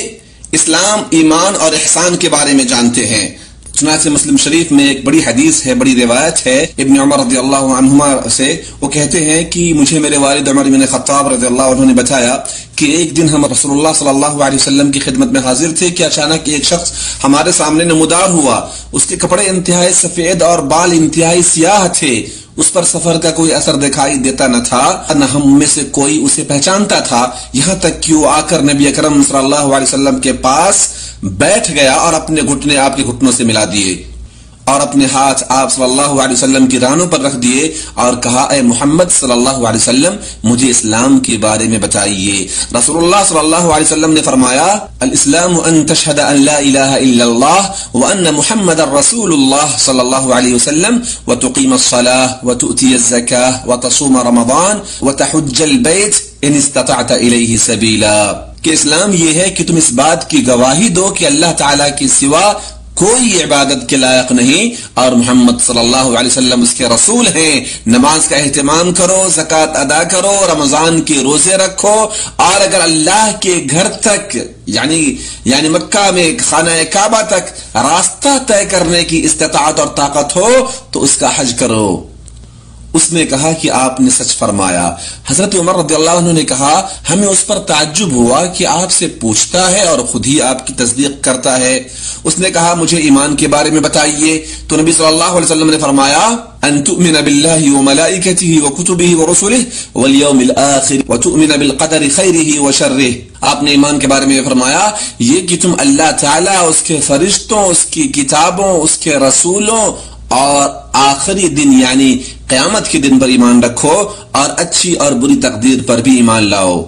اسلام، ایمان اور احسان کے بارے میں جانتے ہیں۔ چنانچہ مسلم شریف میں ایک بڑی حدیث ہے، بڑی روایت ہے ابن عمر رضی اللہ عنہما سے، وہ کہتے ہیں کہ مجھے میرے والد عمر بن خطاب رضی اللہ عنہ نے بتایا کہ ایک دن ہم رسول اللہ صلی اللہ علیہ وسلم کی خدمت میں حاضر تھے کہ اچانک ایک شخص ہمارے سامنے نمودار ہوا، اس کے کپڑے انتہائی سفید اور بال انتہائی سیاہ تھے، اس پر سفر کا کوئی اثر دکھائی دیتا نہ تھا، نہ ہم میں سے کوئی اسے پہچانتا تھا، یہاں تک کہ وہ آ کر نبی اکرم صلی اللہ علیہ وسلم کے پاس بیٹھ گیا اور اپنے گھٹنے آپ کے گھٹنوں سے ملا دیے اور اپنے ہاتھ آپ صلی اللہ علیہ وسلم کی رانوں پر رکھ دیے اور کہا، اے محمد صلی اللہ علیہ وسلم مجھے اسلام کے بارے میں بتائیے۔ رسول اللہ صلی اللہ علیہ وسلم نے فرمایا، الاسلام ان تشہد ان لا الہ الا اللہ وان محمد رسول اللہ صلی اللہ علیہ وسلم وتقیم الصلاة وتؤتی الزکاة وتصوم رمضان وتحج البیت ان استطعت الیہ سبیلا، کہ اسلام یہ ہے کہ تم اس بات کی گواہی دو کہ اللہ تعالیٰ کے سوا کوئی عبادت کے لائق نہیں اور محمد صلی اللہ علیہ وسلم اس کے رسول ہیں، نماز کا اہتمام کرو، زکوٰۃ ادا کرو، رمضان کے روزے رکھو، اور اگر اللہ کے گھر تک یعنی مکہ میں خانہ کعبہ تک راستہ طے کرنے کی استطاعت اور طاقت ہو تو اس کا حج کرو۔ اس نے کہا کہ آپ نے سچ فرمایا۔ حضرت عمر رضی اللہ عنہ نے کہا ہمیں اس پر تعجب ہوا کہ آپ سے پوچھتا ہے اور خود ہی آپ کی تصدیق کرتا ہے۔ اس نے کہا مجھے ایمان کے بارے میں بتائیے، تو نبی صلی اللہ علیہ وسلم نے فرمایا ان تؤمن باللہ وملائکتہ وکتبہ ورسلہ والیوم الآخر وتؤمن بالقدر خیرہ وشرہ۔ آپ نے ایمان کے بارے میں فرمایا یہ کہ تم اللہ تعالیٰ، اس کے فرشتوں، اس کی کتابوں، اس کے رسولوں اور آخری دن یعنی قیامت کے دن پر ایمان رکھو اور اچھی اور بری تقدیر پر بھی ایمان لاؤ۔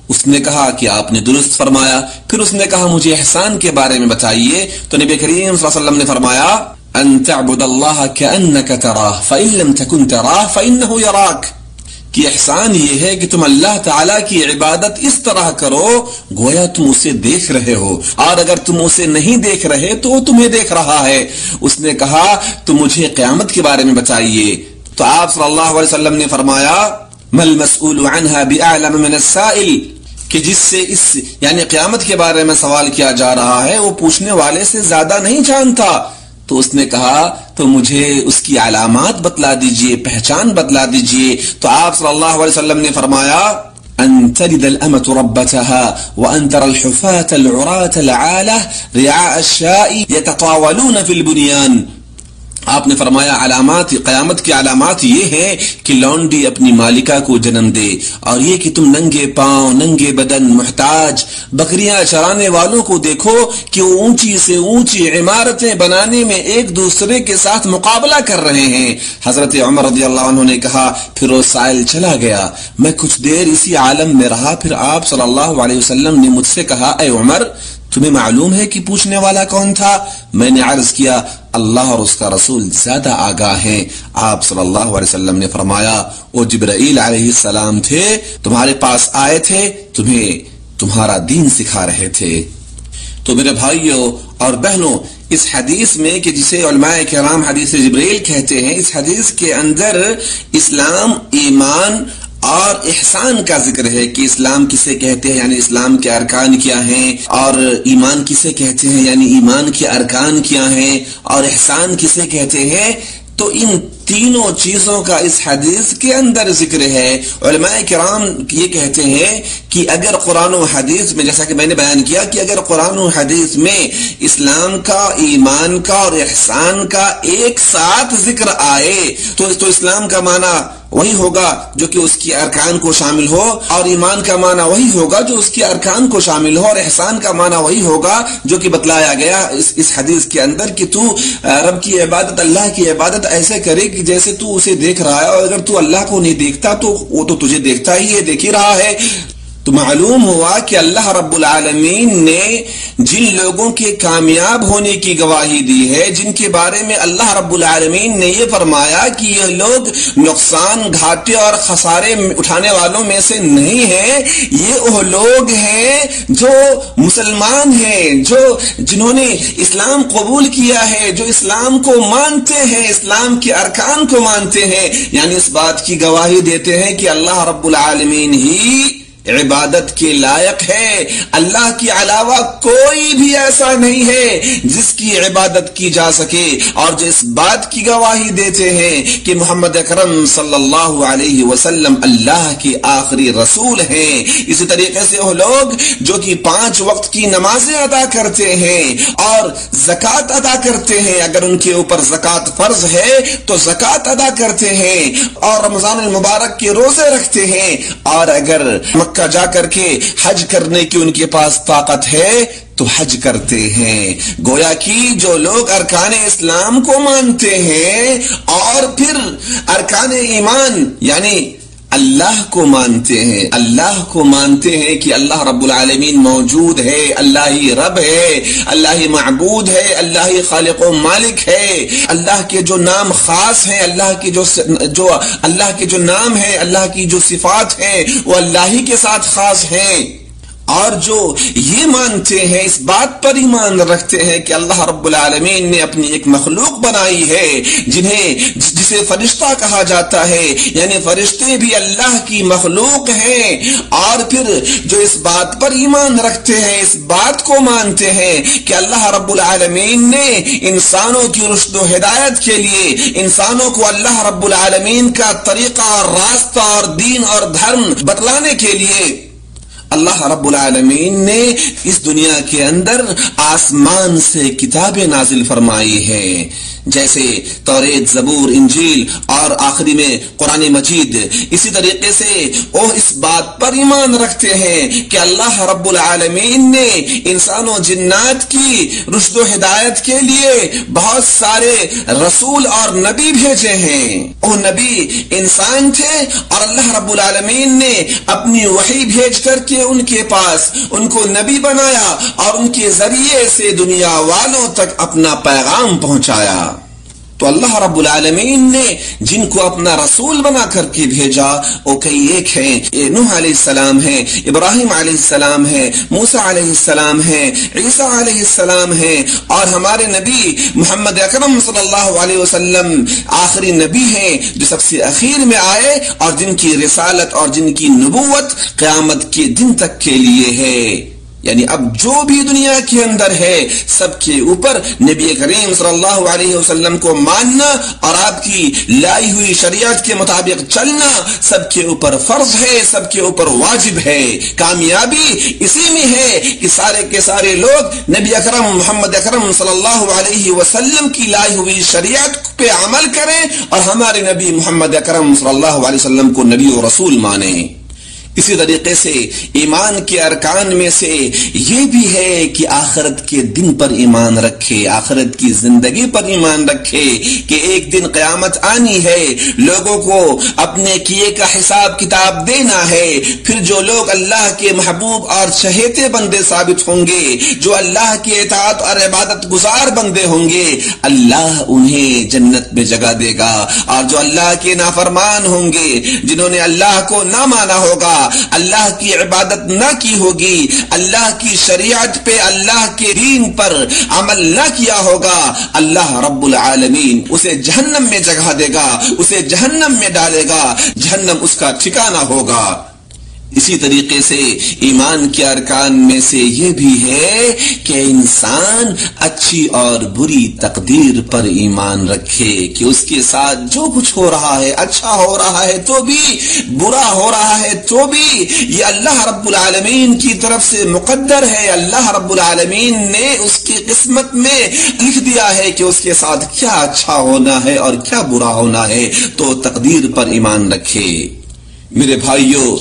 اس نے کہا کہ آپ نے درست فرمایا۔ پھر اس نے کہا مجھے احسان کے بارے میں بتائیے، تو نبی کریم صلی اللہ علیہ وسلم نے فرمایا ان تعبد اللہ کأنک تراہ فإن لم تکن تراہ فإنہ یراک، کہ احسان یہ ہے کہ تم اللہ تعالیٰ کی عبادت اس طرح کرو گویا تم اسے دیکھ رہے ہو، اور اگر تم اسے نہیں دیکھ رہے تو وہ تمہیں دیکھ رہا ہے۔ اس نے کہا تو مجھے قیامت کے بارے میں بتائیے، تو آپ صلی اللہ علیہ وسلم نے فرمایا مَا الْمَسْئُولُ عَنْهَا بِأَعْلَمَ مِنَ السَّائِلِ، کہ جس سے اس یعنی قیامت کے بارے میں سوال کیا جا رہا ہے وہ پوچھنے والے سے زیادہ نہیں جانتا۔ تو اس نے کہا تو مجھے اس کی علامات بتلا دیجئے، پہچان بتلا دیجئے۔ تو آپ صلی اللہ علیہ وسلم نے فرمایا ان تلد الامة ربتها وان ترى الحفاة العراة العالة رعاء الشاء يتطاولون في البنيان۔ آپ نے فرمایا علامات قیامت کی علامات یہ ہے کہ لونڈی اپنی مالکہ کو جنم دے، اور یہ کہ تم ننگے پاؤں، ننگے بدن، محتاج بکریاں چرانے والوں کو دیکھو کہ وہ اونچی سے اونچی عمارتیں بنانے میں ایک دوسرے کے ساتھ مقابلہ کر رہے ہیں۔ حضرت عمر رضی اللہ عنہ نے کہا پھر وہ سائل چلا گیا، میں کچھ دیر اسی عالم میں رہا، پھر آپ صلی اللہ علیہ وسلم نے مجھ سے کہا اے عمر تمہیں معلوم ہے کہ پوچھنے والا کون تھا؟ میں نے عرض کیا اللہ اور اس کا رسول زیادہ آگاہ ہیں۔ آپ صلی اللہ علیہ وسلم نے فرمایا وہ جبرائیل علیہ السلام تھے، تمہارے پاس آئے تھے، تمہیں تمہارا دین سکھا رہے تھے۔ تو میرے بھائیوں اور بہنوں، اس حدیث میں کہ جسے علماء کرام حدیث جبرائیل کہتے ہیں، اس حدیث کے اندر اسلام، ایمان اور احسان کا ذکر ہے کہ اسلام کسے کہتے ہیں یعنی اسلام کے ارکان کیا ہیں، اور ایمان کسے کہتے ہیں یعنی ایمان کے ارکان کیا ہیں، اور احسان کسے کہتے ہیں۔ تو ان تینوں چیزوں کا اس حدیث کے اندر ذکر ہے۔ علماء کرام یہ کہتے ہیں کہ اگر قرآن و حدیث میں، جیسا کہ میں نے بیان کیا کہ اگر قرآن و حدیث میں اسلام کا، ایمان کا اور احسان کا ایک ساتھ ذکر آئے تو اسلام کا معنی وہی ہوگا جو کہ اس کی ارکان کو شامل ہو، اور ایمان کا معنی وہی ہوگا جو اس کی ارکان کو شامل ہو، اور احسان کا معنی وہی ہوگا جو کہ بتلایا گیا اس حدیث کے اندر کہ تو رب کی عبادت، اللہ کی عبادت ایسے کرے کہ جیسے تو اسے دیکھ رہا ہے، اور اگر تو اللہ کو نہیں دیکھتا تو وہ تو تجھے دیکھتا ہی ہے، دیکھ ہی رہا ہے۔ تو معلوم ہوا کہ اللہ رب العالمین نے جن لوگوں کے کامیاب ہونے کی گواہی دی ہے، جن کے بارے میں اللہ رب العالمین نے یہ فرمایا کہ یہ لوگ نقصان، گھاٹے اور خسارے اٹھانے والوں میں سے نہیں ہیں، یہ وہ لوگ ہیں جو مسلمان ہیں، جنہوں نے اسلام قبول کیا ہے، جو اسلام کو مانتے ہیں، اسلام کے ارکان کو مانتے ہیں، یعنی اس بات کی گواہی دیتے ہیں کہ اللہ رب العالمین ہی عبادت کے لائق ہے، اللہ کے علاوہ کوئی بھی ایسا نہیں ہے جس کی عبادت کی جا سکے، اور جو اس بات کی گواہی دیتے ہیں کہ محمد اکرم صلی اللہ علیہ وسلم اللہ کے آخری رسول ہیں۔ اسی طریقے سے وہ لوگ جو کہ 5 وقت کی نمازیں ادا کرتے ہیں اور زکوٰۃ ادا کرتے ہیں، اگر ان کے اوپر زکوٰۃ فرض ہے تو زکوٰۃ ادا کرتے ہیں، اور رمضان المبارک کے روزے رکھتے ہیں، اور اگر مکہ جا کر کے حج کرنے کی ان کے پاس طاقت ہے تو حج کرتے ہیں۔ گویا کہ جو لوگ ارکان اسلام کو مانتے ہیں اور پھر ارکان ایمان یعنی اللہ کو مانتے ہیں، اللہ کو مانتے ہیں کہ اللہ رب العالمین موجود ہے، اللہ ہی رب ہے، اللہ ہی معبود ہے، اللہ ہی خالق و مالک ہے، اللہ کے جو نام خاص ہیں، اللہ کے جو نام ہے، اللہ کی جو صفات ہیں وہ اللہ ہی کے ساتھ خاص ہیں، اور جو یہ مانتے ہیں، اس بات پر ایمان رکھتے ہیں کہ اللہ رب العالمین نے اپنی ایک مخلوق بنائی ہے جسے فرشتہ کہا جاتا ہے، یعنی فرشتے بھی اللہ کی مخلوق ہیں، اور پھر جو اس بات پر ایمان رکھتے ہیں، اس بات کو مانتے ہیں کہ اللہ رب العالمین نے انسانوں کی رشد و ہدایت کے لیے، انسانوں کو اللہ رب العالمین کا طریقہ اور راستہ اور دین اور دھرم بتلانے کے لیے اللہ رب العالمین نے اس دنیا کے اندر آسمان سے کتابیں نازل فرمائی ہیں، جیسے توریت، زبور، انجیل اور آخری میں قرآن مجید۔ اسی طریقے سے وہ اس بات پر ایمان رکھتے ہیں کہ اللہ رب العالمین نے انسانوں جنات کی رشد و ہدایت کے لیے بہت سارے رسول اور نبی بھیجے ہیں۔ وہ نبی انسان تھے اور اللہ رب العالمین نے اپنی وحی بھیج کر کے ان کے پاس ان کو نبی بنایا اور ان کے ذریعے سے دنیا والوں تک اپنا پیغام پہنچایا۔ تو اللہ رب العالمین نے جن کو اپنا رسول بنا کر کے بھیجا وہ کئی ایک ہیں، نوح علیہ السلام ہیں، ابراہیم علیہ السلام ہیں، موسیٰ علیہ السلام ہیں، عیسیٰ علیہ السلام ہیں، اور ہمارے نبی محمد اکرم صلی اللہ علیہ وسلم آخری نبی ہیں جو سب سے اخیر میں آئے اور جن کی رسالت اور جن کی نبوت قیامت کے دن تک کے لیے ہے۔ یعنی اب جو بھی دنیا کے اندر ہے سب کے اوپر نبی کریم صلی اللہ علیہ وسلم کو ماننا اور آپ کی لائی ہوئی شریعت کے مطابق چلنا سب کے اوپر فرض ہے، سب کے اوپر واجب ہے۔ کامیابی اسی میں ہے کہ سارے کے سارے لوگ نبی اکرم محمد اکرم صلی اللہ علیہ وسلم کی لائی ہوئی شریعت پہ عمل کریں اور ہمارے نبی محمد اکرم صلی اللہ علیہ وسلم کو نبی و رسول مانیں۔ اسی طریقے سے ایمان کے ارکان میں سے یہ بھی ہے کہ آخرت کے دن پر ایمان رکھے، آخرت کی زندگی پر ایمان رکھے کہ ایک دن قیامت آنی ہے، لوگوں کو اپنے کیے کا حساب کتاب دینا ہے۔ پھر جو لوگ اللہ کے محبوب اور چہیتے بندے ثابت ہوں گے، جو اللہ کی اطاعت اور عبادت گزار بندے ہوں گے، اللہ انہیں جنت میں جگہ دے گا، اور جو اللہ کے نافرمان ہوں گے، جنہوں نے اللہ کو نہ مانا ہوگا، اللہ کی عبادت نہ کی ہوگی، اللہ کی شریعت پہ، اللہ کے دین پر عمل نہ کیا ہوگا، اللہ رب العالمین اسے جہنم میں جگہ دے گا، اسے جہنم میں ڈالے گا، جہنم اس کا ٹھکانہ ہوگا۔ اسی طریقے سے ایمان کے ارکان میں سے یہ بھی ہے کہ انسان اچھی اور بری تقدیر پر ایمان رکھے کہ اس کے ساتھ جو کچھ ہو رہا ہے، اچھا ہو رہا ہے تو بھی، برا ہو رہا ہے تو بھی، یہ اللہ رب العالمین کی طرف سے مقدر ہے۔ اللہ رب العالمین نے اس کی قسمت میں لکھ دیا ہے کہ اس کے ساتھ کیا اچھا ہونا ہے اور کیا برا ہونا ہے، تو تقدیر پر ایمان رکھے۔ میرے بھائیو،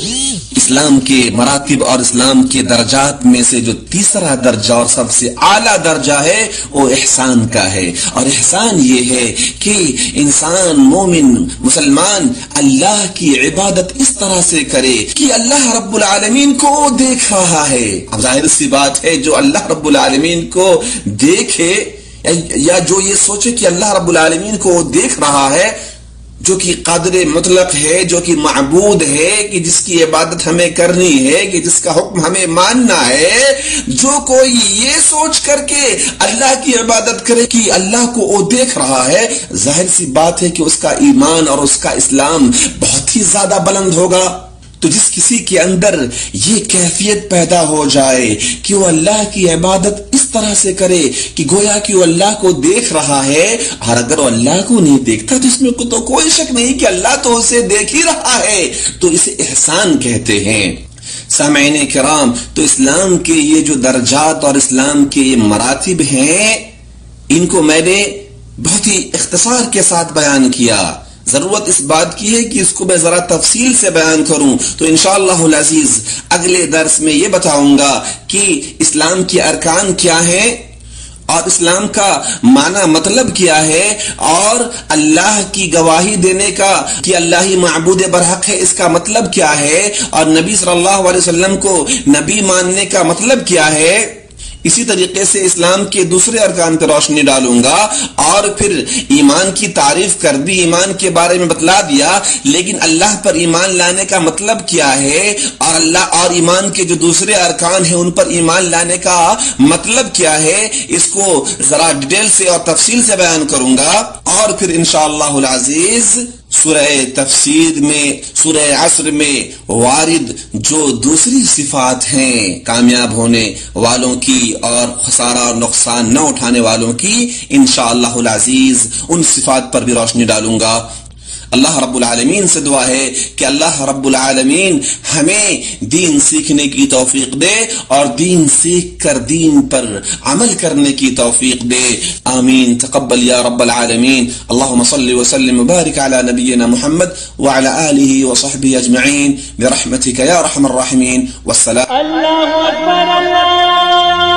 اسلام کے مراتب اور اسلام کے درجات میں سے جو تیسرا درجہ اور سب سے اعلیٰ درجہ ہے وہ احسان کا ہے، اور احسان یہ ہے کہ انسان مومن مسلمان اللہ کی عبادت اس طرح سے کرے کہ اللہ رب العالمین کو دیکھ رہا ہے۔ اب ظاہر سی بات ہے جو اللہ رب العالمین کو دیکھے یا جو یہ سوچے کہ اللہ رب العالمین کو دیکھ رہا ہے، جو کہ قادر مطلق ہے، جو کہ معبود ہے، کہ جس کی عبادت ہمیں کرنی ہے، کہ جس کا حکم ہمیں ماننا ہے، جو کوئی یہ سوچ کر کے اللہ کی عبادت کرے کہ اللہ کو وہ دیکھ رہا ہے، ظاہر سی بات ہے کہ اس کا ایمان اور اس کا اسلام بہت ہی زیادہ بلند ہوگا۔ تو جس کسی کے اندر یہ کیفیت پیدا ہو جائے کہ وہ اللہ کی عبادت اس طرح سے کرے کہ گویا کہ وہ اللہ کو دیکھ رہا ہے، اور اگر وہ اللہ کو نہیں دیکھتا تو اس میں تو کوئی شک نہیں کہ اللہ تو اسے دیکھ ہی رہا ہے، تو اسے احسان کہتے ہیں۔ سامعین کرام، تو اسلام کے یہ جو درجات اور اسلام کے یہ مراتب ہیں، ان کو میں نے بہت ہی اختصار کے ساتھ بیان کیا۔ ضرورت اس بات کی ہے کہ اس کو میں ذرا تفصیل سے بیان کروں تو انشاءاللہ العزیز اگلے درس میں یہ بتاؤں گا کہ اسلام کے ارکان کیا ہیں، اور اسلام کا معنی مطلب کیا ہے، اور اللہ کی گواہی دینے کا کہ اللہ ہی معبود برحق ہے اس کا مطلب کیا ہے، اور نبی صلی اللہ علیہ وسلم کو نبی ماننے کا مطلب کیا ہے۔ اسی طریقے سے اسلام کے دوسرے ارکان پر روشنی ڈالوں گا، اور پھر ایمان کی تعریف کر دی، ایمان کے بارے میں بتلا دیا، لیکن اللہ پر ایمان لانے کا مطلب کیا ہے، اور اللہ اور ایمان کے جو دوسرے ارکان ہیں ان پر ایمان لانے کا مطلب کیا ہے، اس کو ذرا ڈیٹیل سے اور تفصیل سے بیان کروں گا. اور پھر انشاءاللہ العزیز سورہ تفسیر میں، سورہ عصر میں وارد جو دوسری صفات ہیں کامیاب ہونے والوں کی اور خسارہ اور نقصان نہ اٹھانے والوں کی، انشاءاللہ العزیز ان صفات پر بھی روشنی ڈالوں گا. اللہ رب العالمین سے دعا ہے کہ اللہ رب العالمین ہمیں دین سیکھنے کی توفیق دے اور دین سیکھ کر دین پر عمل کرنے کی توفیق دے. آمین. تقبل یا رب العالمین. اللهم صل وسلم وبارك على نبينا محمد وعلى آله وصحبه أجمعين برحمتك يا أرحم الراحمين. والسلام. الله أكبر الله